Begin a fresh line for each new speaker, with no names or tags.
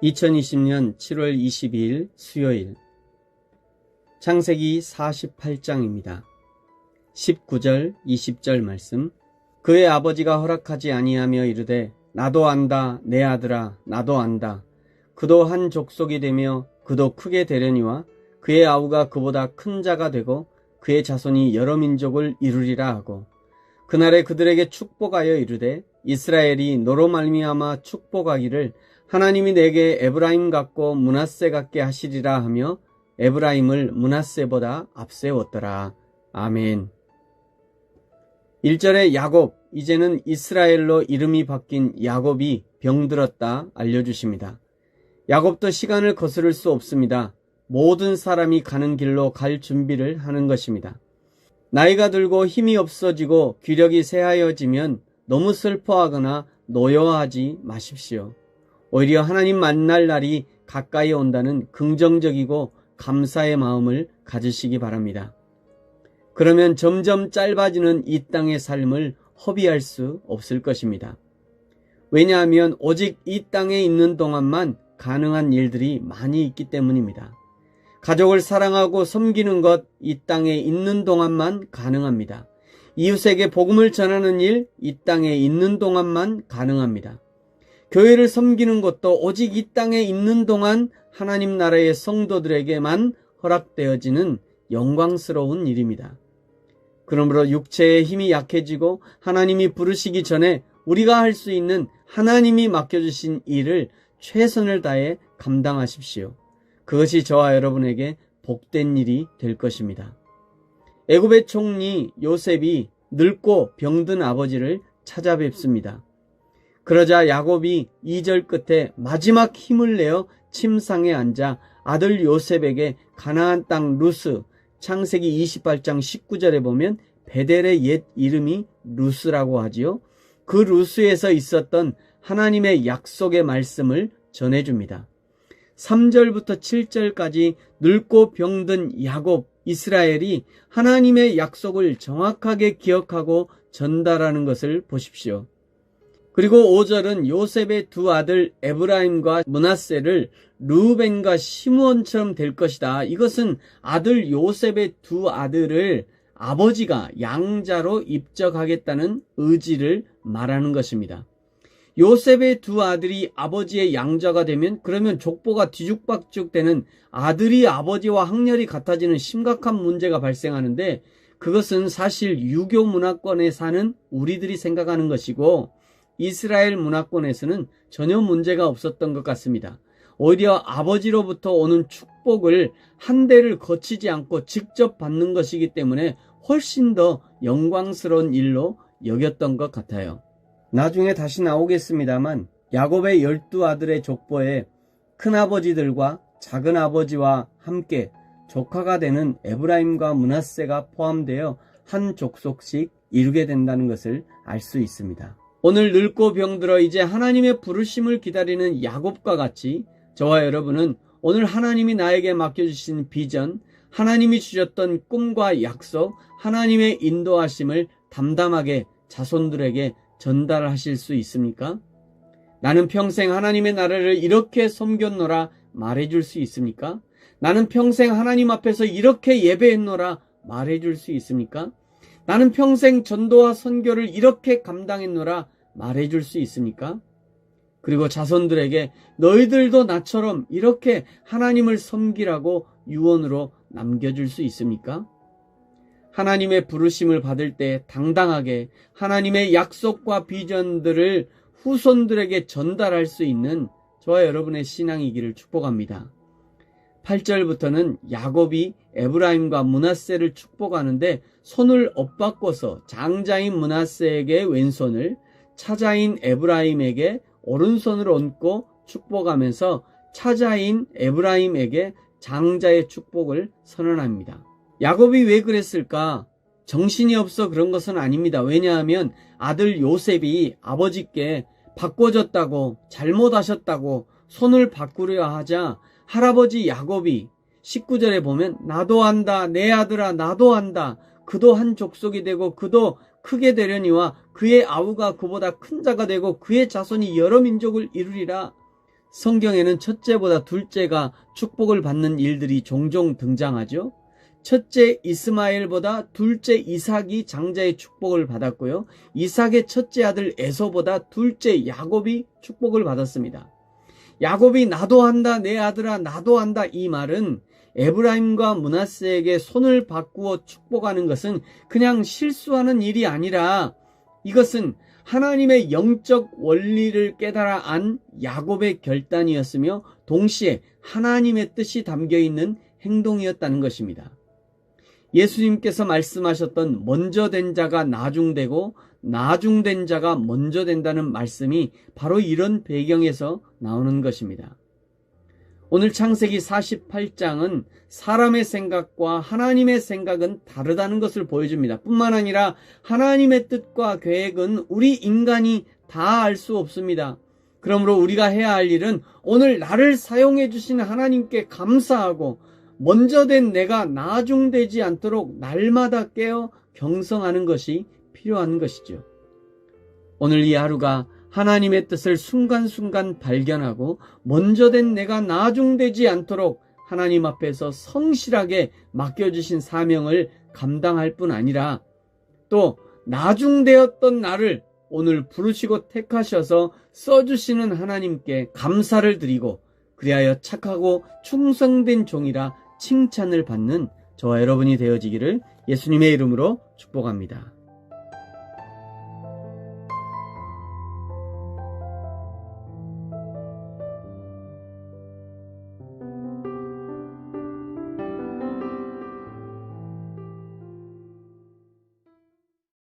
2020년 7월 22일 수요일 창세기 48장입니다. 19절 20절 말씀. 그의 아버지가 허락하지 아니하며 이르되 나도 안다 내 아들아 나도 안다. 그도 한 족속이 되며 그도 크게 되려니와 그의 아우가 그보다 큰 자가 되고 그의 자손이 여러 민족을 이루리라 하고, 그날에 그들에게 축복하여 이르되 이스라엘이 너로 말미암아 축복하기를 하나님이 내게 에브라임 같고 므낫세 같게 하시리라 하며 에브라임을 므낫세보다 앞세웠더라. 아멘. 1절에 야곱, 이제는 이스라엘로 이름이 바뀐 야곱이 병들었다 알려주십니다. 야곱도 시간을 거스를 수 없습니다. 모든 사람이 가는 길로 갈 준비를 하는 것입니다. 나이가 들고 힘이 없어지고 기력이 쇠하여지면 너무 슬퍼하거나 노여워하지 마십시오. 오히려 하나님 만날 날이 가까이 온다는 긍정적이고 감사의 마음을 가지시기 바랍니다. 그러면 점점 짧아지는 이 땅의 삶을 허비할 수 없을 것입니다. 왜냐하면 오직 이 땅에 있는 동안만 가능한 일들이 많이 있기 때문입니다. 가족을 사랑하고 섬기는 것, 이 땅에 있는 동안만 가능합니다. 이웃에게 복음을 전하는 일, 이 땅에 있는 동안만 가능합니다. 교회를 섬기는 것도 오직 이 땅에 있는 동안 하나님 나라의 성도들에게만 허락되어지는 영광스러운 일입니다. 그러므로 육체의 힘이 약해지고 하나님이 부르시기 전에 우리가 할 수 있는 하나님이 맡겨주신 일을 최선을 다해 감당하십시오. 그것이 저와 여러분에게 복된 일이 될 것입니다. 애굽의 총리 요셉이 늙고 병든 아버지를 찾아뵙습니다. 그러자 야곱이 2절 끝에 마지막 힘을 내어 침상에 앉아 아들 요셉에게 가나안 땅 루스, 창세기 28장 19절에 보면 베델의 옛 이름이 루스라고 하지요. 그 루스에서 있었던 하나님의 약속의 말씀을 전해줍니다. 3절부터 7절까지 늙고 병든 야곱, 이스라엘이 하나님의 약속을 정확하게 기억하고 전달하는 것을 보십시오. 그리고 5절은 요셉의 두 아들 에브라임과 므낫세를 르우벤과 시므온처럼 될 것이다. 이것은 아들 요셉의 두 아들을 아버지가 양자로 입적하겠다는 의지를 말하는 것입니다. 요셉의 두 아들이 아버지의 양자가 되면 그러면 족보가 뒤죽박죽 되는 아들이 아버지와 학렬이 같아지는 심각한 문제가 발생하는데, 그것은 사실 유교 문화권에 사는 우리들이 생각하는 것이고 이스라엘 문화권에서는 전혀 문제가 없었던 것 같습니다. 오히려 아버지로부터 오는 축복을 한 대를 거치지 않고 직접 받는 것이기 때문에 훨씬 더 영광스러운 일로 여겼던 것 같아요. 나중에 다시 나오겠습니다만 야곱의 12아들의 족보에 큰아버지들과 작은아버지와 함께 조카가 되는 에브라임과 므낫세가 포함되어 한 족속씩 이루게 된다는 것을 알 수 있습니다. 오늘 늙고 병들어 이제 하나님의 부르심을 기다리는 야곱과 같이 저와 여러분은 오늘 하나님이 나에게 맡겨주신 비전, 하나님이 주셨던 꿈과 약속, 하나님의 인도하심을 담담하게 자손들에게 전달하실 수 있습니까? 나는 평생 하나님의 나라를 이렇게 섬겼노라 말해줄 수 있습니까? 나는 평생 하나님 앞에서 이렇게 예배했노라 말해줄 수 있습니까? 나는 평생 전도와 선교를 이렇게 감당했노라 말해줄 수 있습니까? 그리고 자손들에게 너희들도 나처럼 이렇게 하나님을 섬기라고 유언으로 남겨줄 수 있습니까? 하나님의 부르심을 받을 때 당당하게 하나님의 약속과 비전들을 후손들에게 전달할 수 있는 저와 여러분의 신앙이기를 축복합니다. 8절부터는 야곱이 에브라임과 므낫세를 축복하는데 손을 엇바꿔서 장자인 므낫세에게 왼손을, 차자인 에브라임에게 오른손을 얹고 축복하면서 차자인 에브라임에게 장자의 축복을 선언합니다. 야곱이 왜 그랬을까? 정신이 없어 그런 것은 아닙니다. 왜냐하면 아들 요셉이 아버지께 바꿔줬다고, 잘못하셨다고 손을 바꾸려 하자 할아버지 야곱이 19절에 보면 나도 안다 내 아들아 나도 안다 그도 한 족속이 되고 그도 크게 되려니와 그의 아우가 그보다 큰 자가 되고 그의 자손이 여러 민족을 이루리라. 성경에는 첫째보다 둘째가 축복을 받는 일들이 종종 등장하죠. 첫째 이스마엘보다 둘째 이삭이 장자의 축복을 받았고요. 이삭의 첫째 아들 에서보다 둘째 야곱이 축복을 받았습니다. 야곱이 나도 한다 내 아들아 나도 한다 이 말은 에브라임과 므낫세에게 손을 바꾸어 축복하는 것은 그냥 실수하는 일이 아니라 이것은 하나님의 영적 원리를 깨달아 안 야곱의 결단이었으며 동시에 하나님의 뜻이 담겨있는 행동이었다는 것입니다. 예수님께서 말씀하셨던 먼저 된 자가 나중되고 나중된 자가 먼저 된다는 말씀이 바로 이런 배경에서 나오는 것입니다. 오늘 창세기 48장은 사람의 생각과 하나님의 생각은 다르다는 것을 보여줍니다. 뿐만 아니라 하나님의 뜻과 계획은 우리 인간이 다 알 수 없습니다. 그러므로 우리가 해야 할 일은 오늘 나를 사용해 주신 하나님께 감사하고 먼저 된 내가 나중되지 않도록 날마다 깨어 경성하는 것이 필요한 것이죠. 오늘 이 하루가 하나님의 뜻을 순간순간 발견하고 먼저 된 내가 나중되지 않도록 하나님 앞에서 성실하게 맡겨주신 사명을 감당할 뿐 아니라 또 나중되었던 나를 오늘 부르시고 택하셔서 써주시는 하나님께 감사를 드리고 그리하여 착하고 충성된 종이라 칭찬을 받는 저와 여러분이 되어지기를 예수님의 이름으로 축복합니다.